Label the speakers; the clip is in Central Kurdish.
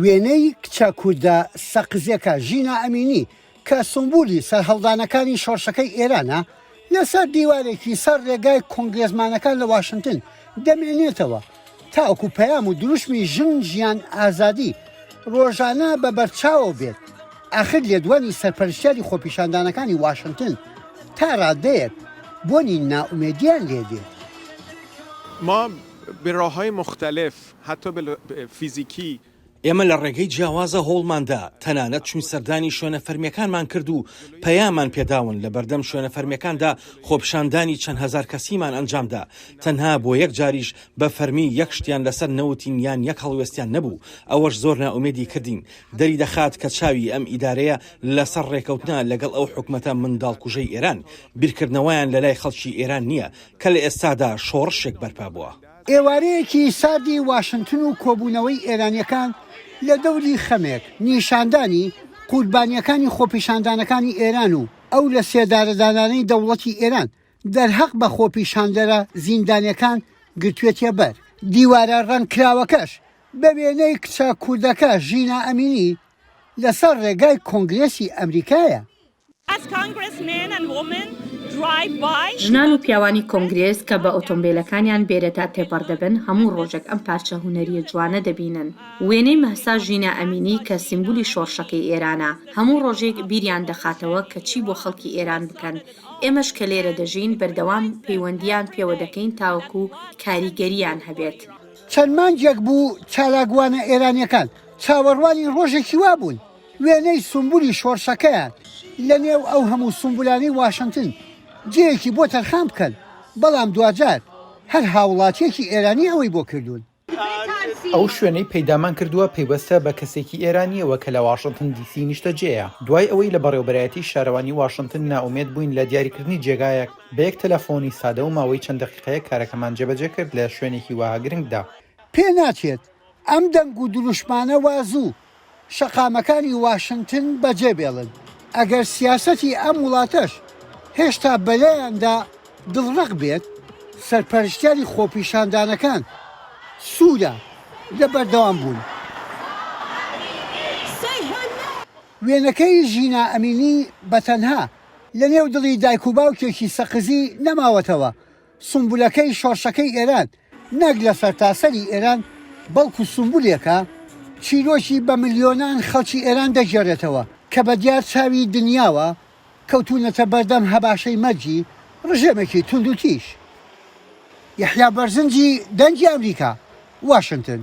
Speaker 1: وێنەی کچە کووردە سەقزیەکە ژینا ئەمینی کە سمبولی سەرهەڵدانەکانی شۆڕشەکەی ئێرانە لەسەر دیوارێکی سەر ڕێگای کۆنگرێزمانەکان لە واشنگتن دەمێنێتەوە تاوەکو پەیام و دروشمی ژیان ئازادی ڕۆژانە بە بەرچاوە بێت. ئاخر لێدوانی سەرپەرشتیاری خۆپیشاندانەکانی واشنگتن تا ڕادەیەک بۆنی ناومێدیان لێدێت.
Speaker 2: ما به راه‌های مختلف حتی به فیزیکی
Speaker 3: ئێمە لە ڕێگەی جیاوازە هۆڵماندا تەنانەت چوون سەردانی شوێنە فەرمیەکانمان کرد و پەیامان پێداون لە بەردەم شوێنە فەرمیەکاندا خۆپیشاندانی چەند هەزار کەسیمان ئەنجامدا تەنها بۆ یەک جاریش بە فەرمی یەک شتیان لەسەر نەوتین یان یەک هەڵوێستیان نەبوو. ئەوەش زۆر ناومێدی کردین. دەری دەخات کە چاوی ئەم ئیدارەیە لەسەر ڕێکەوتنا لەگەڵ ئەو حکومەتە منداڵکوژەی ئێران بیرکردنەوەیان لە لای خەڵکی ئێران نییە کە لە ئێستادا شۆڕشێک بەرپا بووە.
Speaker 1: ئێوارەیەکی ساردی واشنگتن و کۆبوونەوەی ئێرانیەکان لە دەوری خەمێک نیشاندانی قوربانیەکانی خۆپیشاندانەکانی ئێران و ئەو لە سێدارەدانانەی دەوڵەتی ئێران دەرهەق بە خۆپیشاندەرە زیندانیەکان گرتوێتە بەر. دیوارە ڕەنکراوەکەش بە وێنەی کچە کوردەکە ژینا ئەمینی لەسەر ڕێگای کۆنگرێسی ئەمریکایە.
Speaker 4: ژنان و پیاوانی کۆنگرێس کە بە ئۆتۆمبیلەکانیان بێرەتا تێپەڕ دەبن هەموو ڕۆژێک ئەم پارچە هونەریە جوانە دەبینن. وێنەی مەسا ژینا ئەمینی کە سیمبولی شۆڕشەکەی ئێرانە هەموو ڕۆژێک بیریان دەخاتەوە کە چی بۆ خەڵکی ئێران بکەن. ئێمەش کە لێرە دەژین بەردەوام پەیوەندیان پێوە دەکەین تاوەکو کاریگەریان هەبێت.
Speaker 1: چەند مانجێک بوو چالاکوانە ئێرانیەکان چاوەڕوانی ڕۆژێکی وا بوون وێنەی سمبولی شۆڕشەکەیان لە نێو ئەو هەموو سمبولانی واشنگتن جێیەکی بۆ تەرخان بکەن بەڵام دوجار هەر هاوڵاتیەکی ئێرانی ئەوەی بۆ کردوون.
Speaker 5: ئەو شوێنەی پەیدامان کردووە پەیوەستە بە کەسێکی ئێرانیەوە کە لە واشنگتن دیسی نیشتە جێیە. دوای ئەوەی لە بەڕێوەبەرایەتی شارەوانی واشنگتن ناومێد بووین لە دیاریکردنی جێگایەک بە یەک تەلەفۆنی سادە و ماوەی چەند دەقیقەیە کارەکەمان جێبەجێ کرد لە شوێنێکی وەها گرنگدا.
Speaker 1: پێ ناچێت ئەم دەنگ و دروشمانە وازوو شەقامەکانی واشنگتن بەجێبێڵن ئەگەر سیاسەتی ئەم وڵاتەش هێشتا بەلایەندا دڵڕەق بێت سەرپەرشتیاری خۆپیشاندانەکان سوورە لە بەردەوام بوون. وێنەکەی ژینا ئەمینی بەتەنها لە نێو دڵی دایک و باوکێکی سەقزی نەماوەتەوە. سمبولەکەی شۆڕشەکەی ئێران نەک لە سەرتاسەری ئێران بەڵکو سمبولێکە چیرۆکی بە ملیۆنان خەڵکی ئێران دەژێڕێتەوە کە بە دیار چاوی دنیاوە کەوتونەتە بەردەم هەباشەی مەرجی ڕژێمێکی توند و تیژ. یەحیا بەرزنجی دەنگی ئەمریکا، واشنگتن.